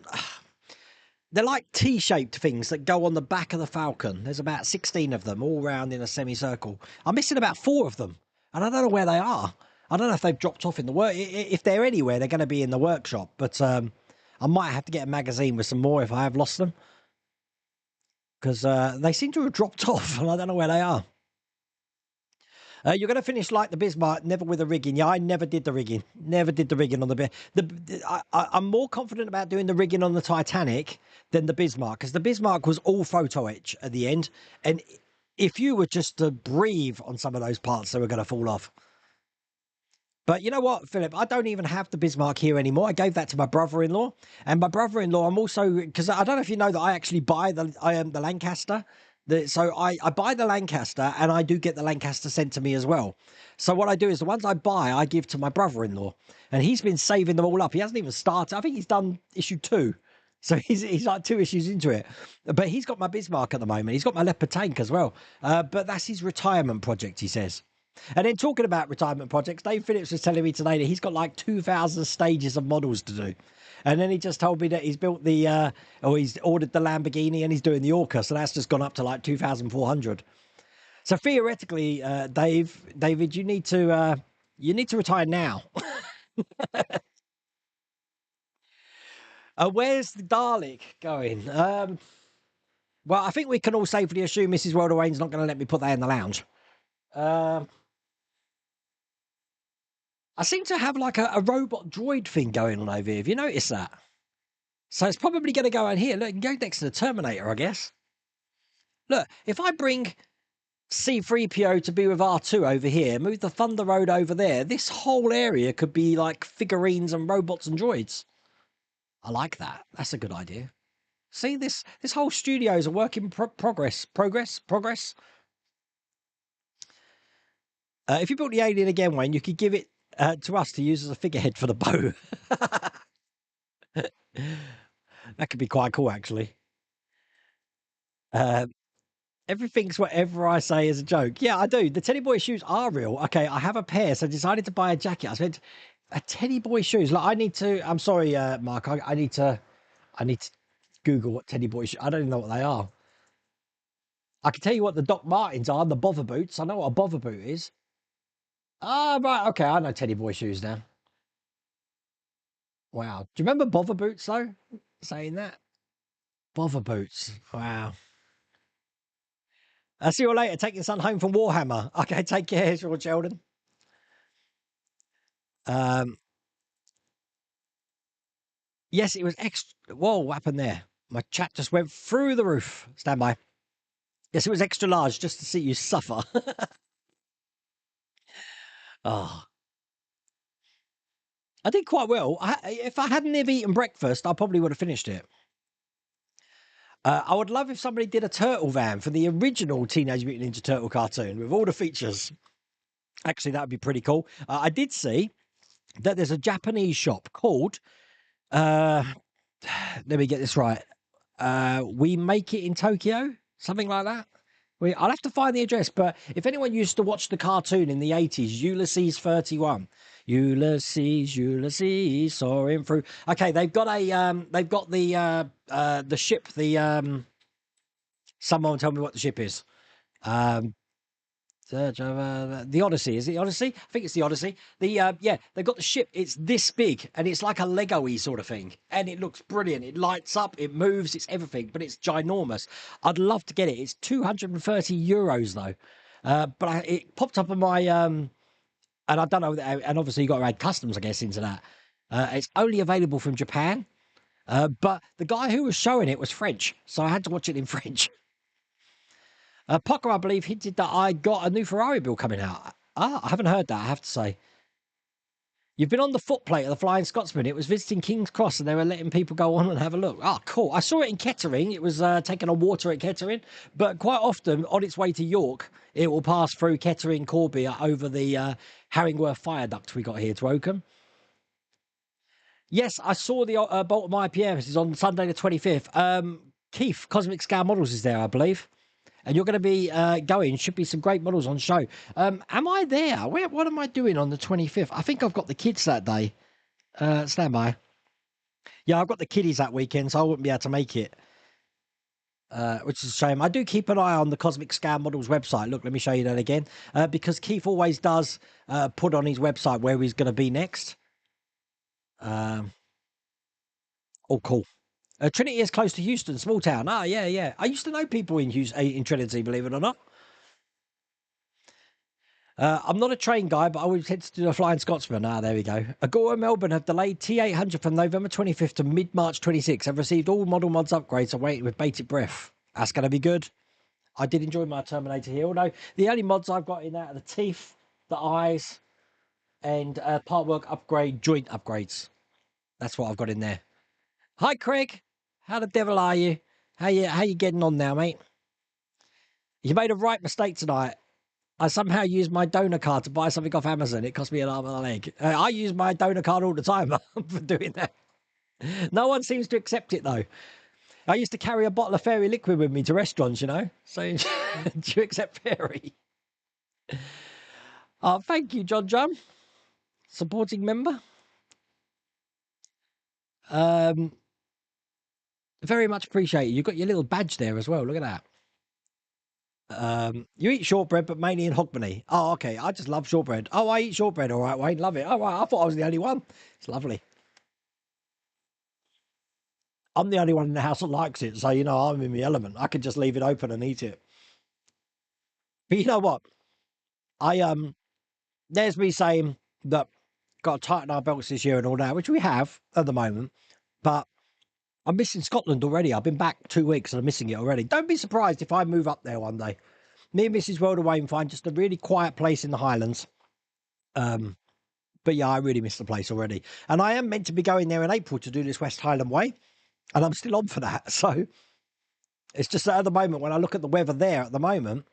they're like T-shaped things that go on the back of the Falcon. There's about 16 of them all round in a semicircle. I'm missing about 4 of them, and I don't know where they are. I don't know if they've dropped off in the work. If they're anywhere, they're going to be in the workshop. But I might have to get a magazine with some more if I have lost them, because they seem to have dropped off, and I don't know where they are. You're going to finish like the Bismarck, never with the rigging. Yeah, I never did the rigging. Never did the rigging on the... I'm more confident about doing the rigging on the Titanic than the Bismarck, because the Bismarck was all photo etch at the end. And if you were just to breathe on some of those parts, they were going to fall off. But you know what, Philip? I don't even have the Bismarck here anymore. I gave that to my brother-in-law. And my brother-in-law, I'm also... Because I don't know if you know that I actually buy the Lancaster. So I buy the Lancaster, and I do get the Lancaster sent to me as well. So what I do is the ones I buy, I give to my brother-in-law, and he's been saving them all up. He hasn't even started. I think he's done issue 2. So he's like 2 issues into it. But he's got my Bismarck at the moment. He's got my Leopard tank as well. But that's his retirement project, he says. And then talking about retirement projects, Dave Phillips was telling me today that he's got like 2,000 stages of models to do. And then he just told me that he's built he's ordered the Lamborghini, and he's doing the Orca. So that's just gone up to like 2,400. So theoretically, David, you need to retire now. Where's the Dalek going? Well, I think we can all safely assume Mrs. Welderwain's not going to let me put that in the lounge. I seem to have like a robot droid thing going on over here. Have you noticed that? So it's probably going to go in here. Look, you can go next to the Terminator, I guess. Look, if I bring C-3PO to be with R2 over here, move the Thunder Road over there, this whole area could be like figurines and robots and droids. I like that. That's a good idea. See, this whole studio is a work in progress. If you built the alien again, Wayne, you could give it to us to use as a figurehead for the bow. That could be quite cool, actually. Everything's whatever I say is a joke. Yeah, I do. The Teddy Boy shoes are real. Okay, I have a pair, so I decided to buy a jacket. I said, a Teddy Boy shoes. Like, I need to. I'm sorry, Mark. I need to Google what Teddy Boy shoes. I don't even know what they are. I can tell you what the Doc Martens are. The bother boots. I know what a bother boot is. Ah, right. Okay, I know Teddy Boy shoes now. Wow. Do you remember bother boots though? Saying that. Bother boots. Wow. I'll see you later. Take your son home from Warhammer. Okay, take care, George Sheldon. Yes, it was extra. Whoa, what happened there? My chat just went through the roof. Stand by. Yes, it was extra large just to see you suffer. Oh. I did quite well. If I hadn't have eaten breakfast, I probably would have finished it. I would love if somebody did a turtle van for the original Teenage Mutant Ninja Turtle cartoon with all the features. Actually, that would be pretty cool. I did see that there's a Japanese shop called, let me get this right, We Make It in Tokyo, something like that. I'll have to find the address, but if anyone used to watch the cartoon in the 80s, Ulysses 31, Ulysses, soaring through. Okay, they've got the ship, someone tell me what the ship is. The Odyssey. Is it the Odyssey? I think it's the Odyssey. Yeah, they've got the ship. It's this big, and it's like a Lego-y sort of thing, and it looks brilliant. It lights up, it moves, it's everything, but it's ginormous. I'd love to get it. It's €230 though, but it popped up on my and I don't know. And obviously you got to add customs, I guess, into that. It's only available from Japan, but the guy who was showing it was French, so I had to watch it in French. Pocker, I believe, hinted that I got a new Ferrari build coming out. I haven't heard that, I have to say. You've been on the footplate of the Flying Scotsman. It was visiting King's Cross and they were letting people go on and have a look. Oh, cool. I saw it in Kettering. It was taking on water at Kettering. But quite often, on its way to York, it will pass through Kettering, Corby, over the Harringworth Viaduct we got here to Oakham. Yes, I saw the Baltimore IPMs is on Sunday the 25th. Keith, Cosmic Scale Models is there, I believe. And you're going to be going. Should be some great models on show. Am I there? What am I doing on the 25th? I think I've got the kids that day. Stand by. Yeah, I've got the kiddies that weekend, so I wouldn't be able to make it. Which is a shame. I do keep an eye on the Cosmic Scale Models website. Look, let me show you that again. Because Keith always does put on his website where he's going to be next. Oh, cool. Trinity is close to Houston, small town. Ah, yeah. I used to know people in Trinity, believe it or not. I'm not a train guy, but I would tend to do a Flying Scotsman. Ah, there we go. Agora and Melbourne have delayed T800 from November 25th to mid-March 26th. Have received all model mods upgrades and waiting with bated breath. That's going to be good. I did enjoy my Terminator here, although the only mods I've got in that are the teeth, the eyes, and part work upgrade, joint upgrades. That's what I've got in there. Hi, Craig. How the devil are you? How you getting on now, mate? You made a right mistake tonight. I somehow used my donor card to buy something off Amazon. It cost me an arm and a leg. I use my donor card all the time for doing that. No one seems to accept it, though. I used to carry a bottle of fairy liquid with me to restaurants, you know. So, do you accept fairy? Oh, thank you, John. Supporting member. Very much appreciated. You've got your little badge there as well. Look at that. You eat shortbread, but mainly in Hogmanay. Oh, okay. I just love shortbread. Oh, I eat shortbread. All right, Wayne. Love it. All right. I thought I was the only one. It's lovely. I'm the only one in the house that likes it, so you know I'm in my element. I could just leave it open and eat it. But you know what? There's me saying that got to tighten our belts this year and all that, which we have at the moment. But I'm missing Scotland already. I've been back 2 weeks and I'm missing it already. Don't be surprised if I move up there one day. Me and Mrs. World away and find just a really quiet place in the Highlands. But yeah, I really miss the place already. And I am meant to be going there in April to do this West Highland Way. And I'm still on for that. So it's just that at the moment, when I look at the weather there at the moment,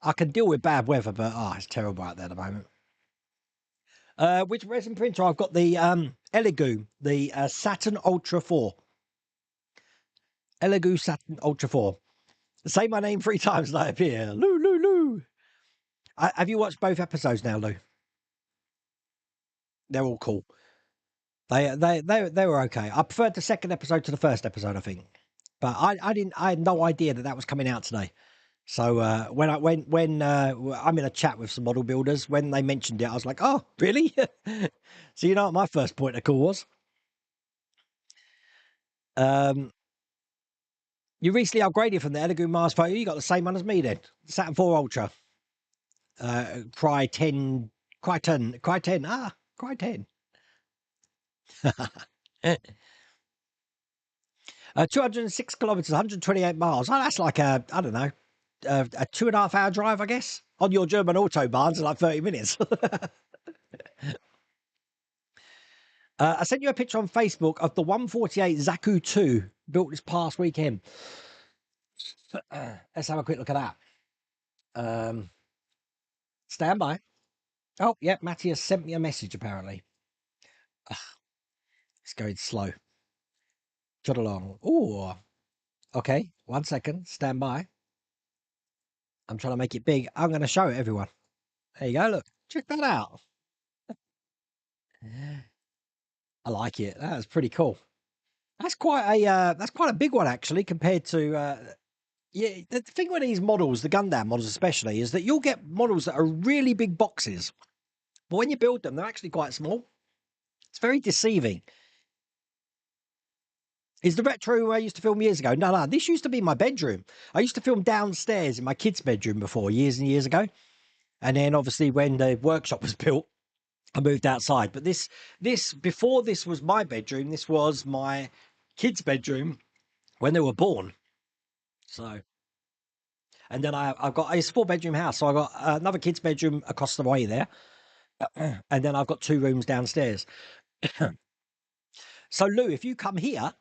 I can deal with bad weather, but it's terrible out there at the moment. Which resin printer? I've got the Elegoo, the Saturn Ultra 4. Elegoo Saturn Ultra 4. Say my name 3 times and I appear. Lou, Lou, Lou. Have you watched both episodes now, Lou? They're all cool. They were okay. I preferred the second episode to the first episode, I think. But I had no idea that was coming out today. So when I'm in a chat with some model builders, when they mentioned it, I was like, oh, really? So you know what my first point of call was? You recently upgraded from the Elegoo Mars Photo. You got the same one as me then. Saturn 4 Ultra. Cry 10. 206 kilometers, 128 miles. Oh, that's like I don't know, a 2.5 hour drive, I guess. On your German autobahns, it's like 30 minutes. I sent you a picture on Facebook of the 148 Zaku 2 built this past weekend. Let's have a quick look at that. Stand by. Oh, yeah, Matty has sent me a message, apparently. It's going slow. Jot along. Oh, okay. 1 second. Stand by. I'm trying to make it big. I'm going to show it, everyone. There you go. Look, check that out. I like it. That's pretty cool. That's quite a big one actually, compared to yeah. The thing with these models, the Gundam models especially, is that you'll get models that are really big boxes, but when you build them, they're actually quite small. It's very deceiving. Is the retro I used to film years ago? No, this used to be my bedroom. I used to film downstairs in my kids' bedroom before, years and years ago. And then obviously when the workshop was built, I moved outside. But this before this was my bedroom, this was my kids' bedroom when they were born. So, and then it's a 4-bedroom house. So I got another kids' bedroom across the way there. And then I've got 2 rooms downstairs. So Lou, if you come here,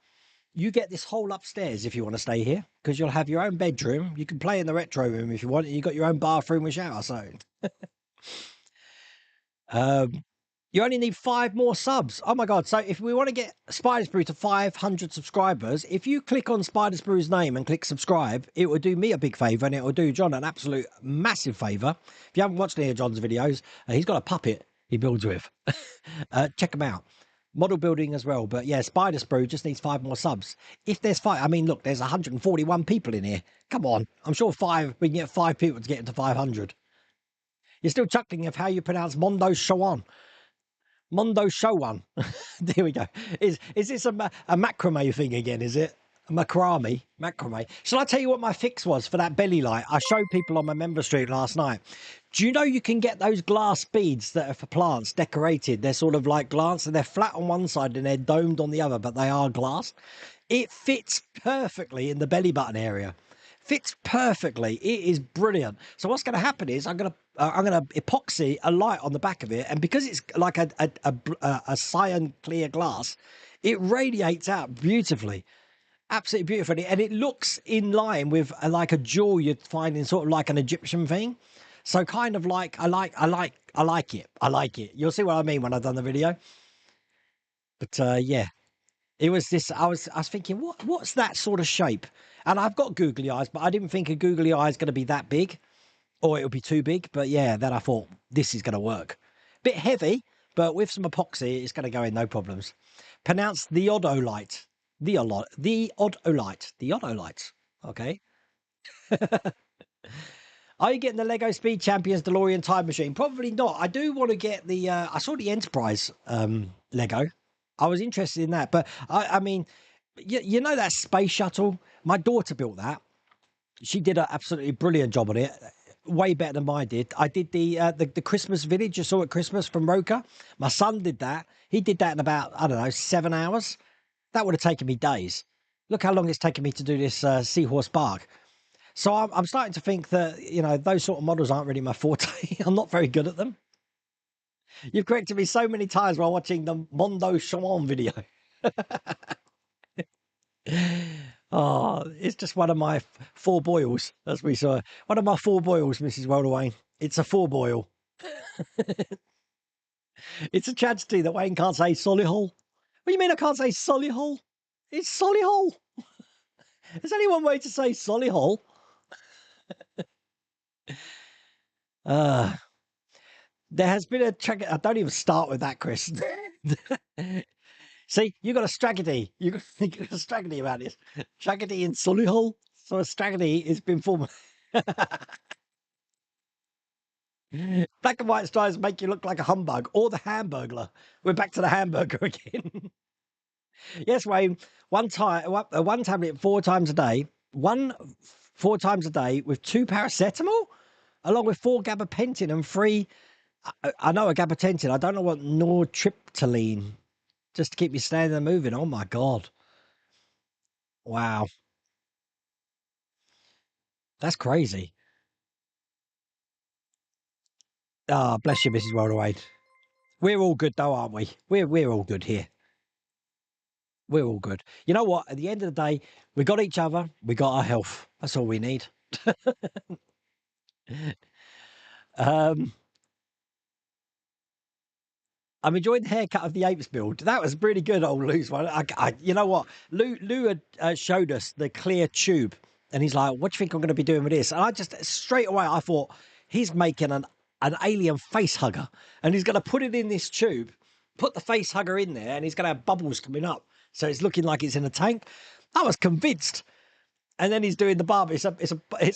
you get this whole upstairs if you want to stay here, because you'll have your own bedroom. You can play in the retro room if you want. You got your own bathroom with shower. So, you only need 5 more subs. Oh my god! So if we want to get Spider Sprue to 500 subscribers, if you click on Spider Sprue's name and click subscribe, it will do me a big favour and it will do John an absolute massive favour. If you haven't watched any of John's videos, he's got a puppet he builds with. Check him out. Model building as well. But yeah, Spider Sprue just needs 5 more subs. If there's 5, I mean, look, there's 141 people in here. Come on. I'm sure we can get 5 people to get into 500. You're still chuckling of how you pronounce Mondo Showan. Mondo Showan. There we go. Is this a macrame thing again, is it? A macrame? Shall I tell you what my fix was for that belly light? I showed people on my member street last night. Do you know you can get those glass beads that are for plants decorated? They're sort of like glass and they're flat on one side and they're domed on the other, but they are glass. It fits perfectly in the belly button area. Fits perfectly. It is brilliant. So what's going to happen is I'm going to epoxy a light on the back of it, and because it's like a cyan clear glass, it radiates out beautifully. Absolutely beautiful, and it looks in line with like a jewel you'd find in sort of like an Egyptian thing. So kind of like I like it. You'll see what I mean when I've done the video. But yeah, it was this. I was thinking, what's that sort of shape? And I've got googly eyes, but I didn't think a googly eye is going to be that big, or it would be too big. But yeah, then I thought this is going to work. Bit heavy, but with some epoxy, it's going to go in no problems. Pronounced the Odolite. The Odolite. Okay. Are you getting the Lego Speed Champions DeLorean time machine? Probably not. I do want to get the. I saw the Enterprise Lego. I was interested in that, but I mean, You know that space shuttle? My daughter built that. She did an absolutely brilliant job on it. Way better than I did. I did the Christmas village you saw at Christmas from Roka. My son did that. He did that in about, I don't know, 7 hours. That would have taken me days. Look how long it's taken me to do this Seahorse Park. So I'm starting to think that, those sort of models aren't really my forte. I'm not very good at them. You've corrected me so many times while watching the Mondo Shaman video. Oh, it's just one of my four boils, as we saw. One of my four boils, Mrs. Welder Wayne. It's a four boil. It's a tragedy that Wayne can't say Solihull. What do you mean I can't say Solihull? It's Solihull. There's only one way to say Solihull. There has been a tragedy. I don't even start with that, Chris. See, you got a strategy. You got a strategy about this. Strategy in Solihull. So a strategy has been formed. Black and white stripes make you look like a humbug or the Hamburglar. We're back to the hamburger again. Yes, Wayne. One tablet 4 times a day. 4 times a day with 2 paracetamol, along with 4 gabapentin and 3. I know a gabapentin. I don't know what nortriptyline. Just to keep you standing and moving. Oh my God. Wow. That's crazy. Ah, bless you, Mrs. Wade. We're all good though, aren't we? We're all good here. We're all good. You know what? At the end of the day, we got each other. We got our health. That's all we need. I'm enjoying the haircut of the apes build. That was really good, old Lou's one. You know what? Lou had showed us the clear tube, and he's like, "What do you think I'm going to be doing with this?" And I just straight away I thought he's making an alien face hugger, and he's going to put it in this tube, put the face hugger in there, and he's going to have bubbles coming up, so it's looking like it's in a tank. I was convinced. And then he's doing the barber. It's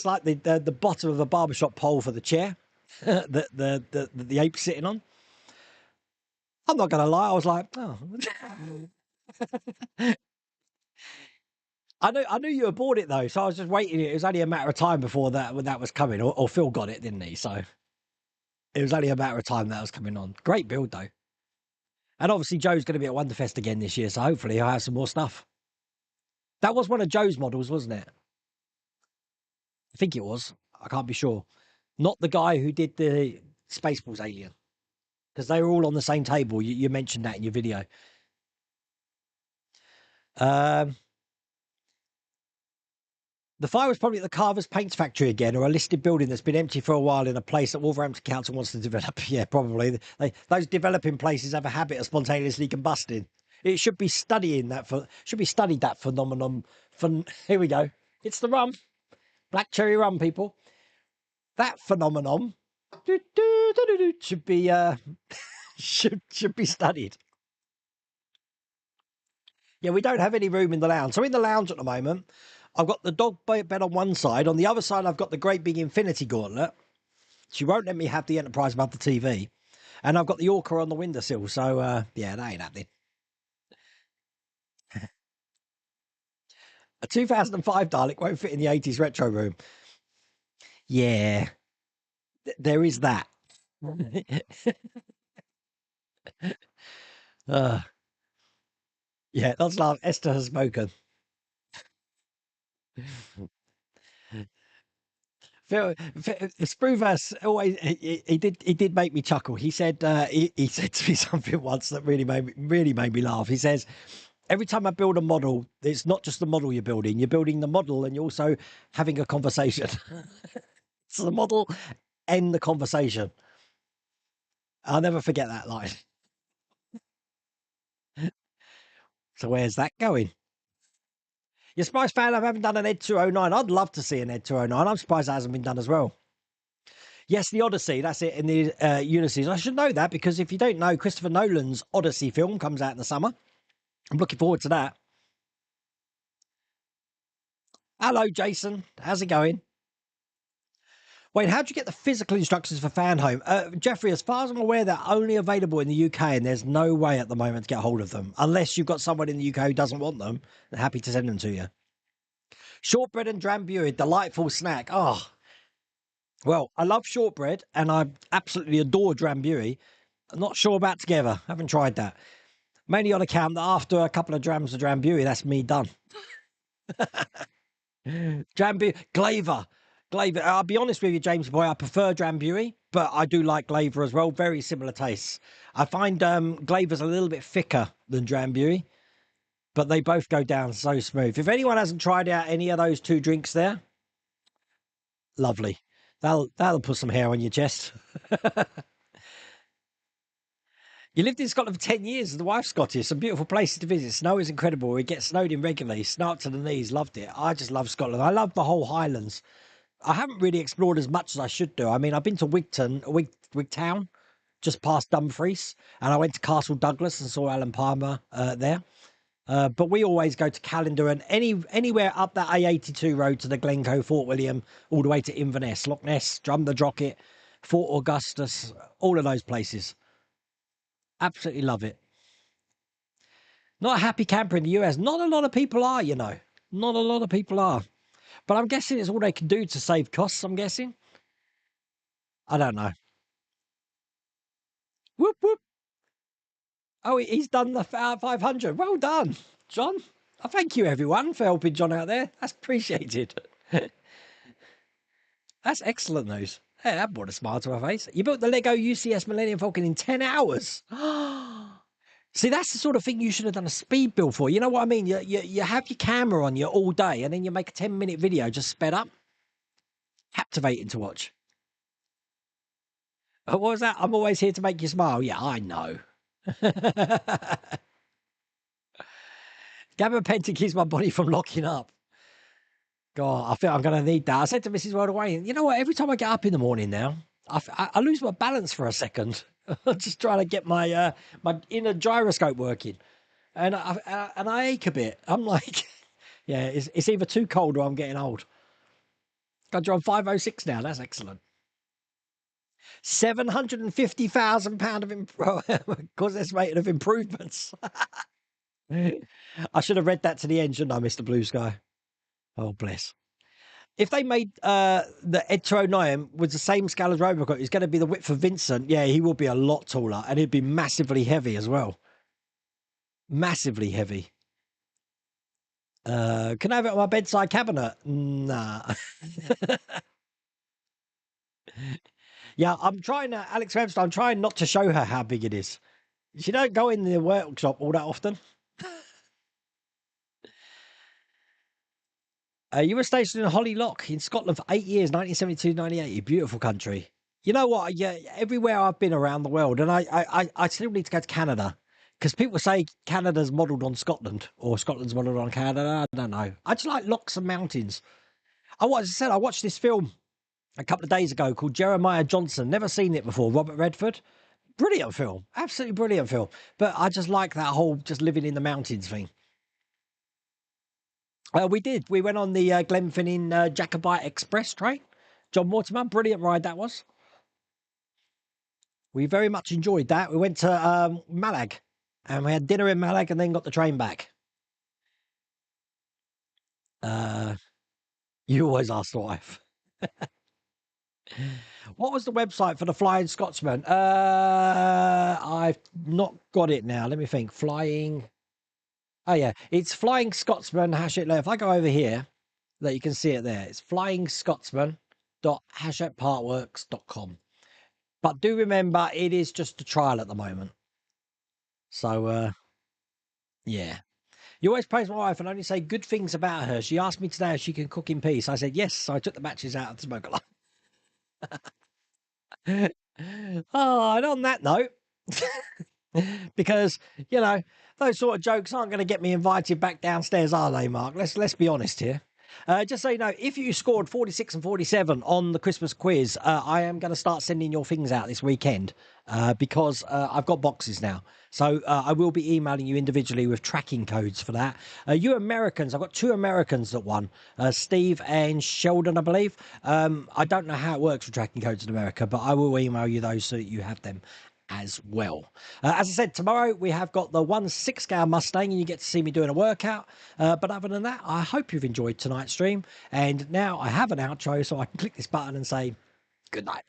like the bottom of a barbershop pole for the chair that the ape's sitting on. I'm not going to lie. I was like, oh. I knew you had bought it though, so I was just waiting. It was only a matter of time before that when that was coming, or Phil got it, didn't he? So it was only a matter of time that was coming on. Great build though, and obviously Joe's going to be at Wonderfest again this year, so hopefully he'll have some more stuff. That was one of Joe's models, wasn't it? I think it was. I can't be sure. Not the guy who did the Spaceballs alien, because they were all on the same table. You mentioned that in your video. The fire was probably at the Carver's Paints Factory again, or a listed building that's been empty for a while in a place that Wolverhampton Council wants to develop. Yeah, probably. Those developing places have a habit of spontaneously combusting. It should be studied that phenomenon. Here we go. It's the rum, black cherry rum, people. That phenomenon should be should be studied. Yeah, we don't have any room in the lounge. So in the lounge at the moment, I've got the dog bed on one side. On the other side, I've got the great big infinity gauntlet. She won't let me have the Enterprise above the TV. And I've got the Orca on the windowsill. So, yeah, that ain't happening. A 2005 Dalek won't fit in the 80s retro room. Yeah, there is that. Yeah, that's laugh. Esther has spoken. Spruverse always he did make me chuckle. He said he said to me something once that really made me laugh. He says, every time I build a model, it's not just the model you're building the model and you're also having a conversation. It's the model and the conversation. I'll never forget that line. So where's that going? You're surprised fan I haven't done an Ed 209. I'd love to see an Ed 209. I'm surprised that hasn't been done as well. Yes, the Odyssey. That's it in the Ulysses. I should know that because if you don't know, Christopher Nolan's Odyssey film comes out in the summer. I'm looking forward to that. Hello, Jason. How's it going? Wait, how do you get the physical instructions for Fan Home? Jeffrey, as far as I'm aware, they're only available in the UK, and there's no way at the moment to get hold of them. Unless you've got someone in the UK who doesn't want them, they're happy to send them to you. Shortbread and drambuie, delightful snack. Oh, well, I love shortbread, and I absolutely adore drambuie. I'm not sure about together. Haven't tried that. Mainly on account that after a couple of drams of drambuie, that's me done. Drambuie, Glaver. I'll be honest with you, James Boy, I prefer drambuie, but I do like Glaver as well. Very similar tastes. I find Glaver's a little bit thicker than drambuie, but they both go down so smooth. If anyone hasn't tried out any of those two drinks there, lovely. That'll put some hair on your chest. You lived in Scotland for 10 years. The wife's Scottish. Some beautiful places to visit. Snow is incredible. We get snowed in regularly. Snow up to the knees. Loved it. I just love Scotland. I love the whole Highlands. I haven't really explored as much as I should do. I mean, I've been to Wigtown, just past Dumfries, and I went to Castle Douglas and saw Alan Palmer there. But we always go to Callander and anywhere up that A82 road to the Glencoe, Fort William, all the way to Inverness, Loch Ness, Drumnadrochit, Fort Augustus, all of those places. Absolutely love it. Not a happy camper in the US. Not a lot of people are, you know. Not a lot of people are. But I'm guessing it's all they can do to save costs, I'm guessing. I don't know. Whoop, whoop. Oh, he's done the 500. Well done, John. Thank you, everyone, for helping John out there. That's appreciated. That's excellent news. Hey, that brought a smile to my face. You built the Lego UCS Millennium Falcon in 10 hours. See, that's the sort of thing you should have done a speed build for. You know what I mean? You have your camera on you all day, and then you make a 10-minute video just sped up. Captivating to watch. What was that? I'm always here to make you smile. Yeah, I know. Gabapentin keeps my body from locking up. God, I think I'm going to need that. I said to Mrs. Wildaway, you know what? Every time I get up in the morning now, I lose my balance for a second. I'm just trying to get my my inner gyroscope working, and I ache a bit. I'm like, yeah, it's either too cold or I'm getting old. God, you're on 506 now. That's excellent. £750,000 of cause estimated of improvements. I should have read that to the end, shouldn't I, Mr. Blue Sky? Oh, bless. If they made the Ed 209 with the same scale as Robocop, it's going to be the width of Vincent. Yeah, he will be a lot taller, and he'd be massively heavy as well. Massively heavy. Can I have it on my bedside cabinet? Nah. Yeah, I'm trying to, Alex Webster, I'm trying not to show her how big it is. She don't go in the workshop all that often. You were stationed in Hollylock in Scotland for 8 years, 1972-98. A beautiful country. You know what? Yeah, everywhere I've been around the world, and I still need to go to Canada because people say Canada's modelled on Scotland or Scotland's modelled on Canada. I don't know. I just like locks and mountains. As I said, I watched this film a couple of days ago called Jeremiah Johnson. Never seen it before. Robert Redford. Brilliant film. Absolutely brilliant film. But I just like that whole just living in the mountains thing. We did. We went on the Glenfinnan Jacobite Express train. John Mortimer, brilliant ride that was. We very much enjoyed that. We went to Malag, and we had dinner in Malag, and then got the train back. You always ask the wife. What was the website for the Flying Scotsman? I've not got it now. Let me think. Flying. Oh, yeah. It's Flying Scotsman. If I go over here, that you can see it there. It's flyingscotsman.hashetpartworks.com. But do remember, it is just a trial at the moment. So, yeah. You always praise my wife and only say good things about her. She asked me today if she can cook in peace. I said yes. So I took the matches out of the smoke alarm. Oh, and on that note, because, those sort of jokes aren't going to get me invited back downstairs, are they, Mark? Let's be honest here. Just so you know, if you scored 46 and 47 on the Christmas quiz, I am going to start sending your things out this weekend because I've got boxes now. So I will be emailing you individually with tracking codes for that. You Americans, I've got 2 Americans that won, Steve and Sheldon, I believe. I don't know how it works with tracking codes in America, but I will email you those so that you have them as well. As I said, tomorrow we have got the 1/6 scale Mustang and you get to see me doing a workout. But other than that, I hope you've enjoyed tonight's stream. And now I have an outro so I can click this button and say good night.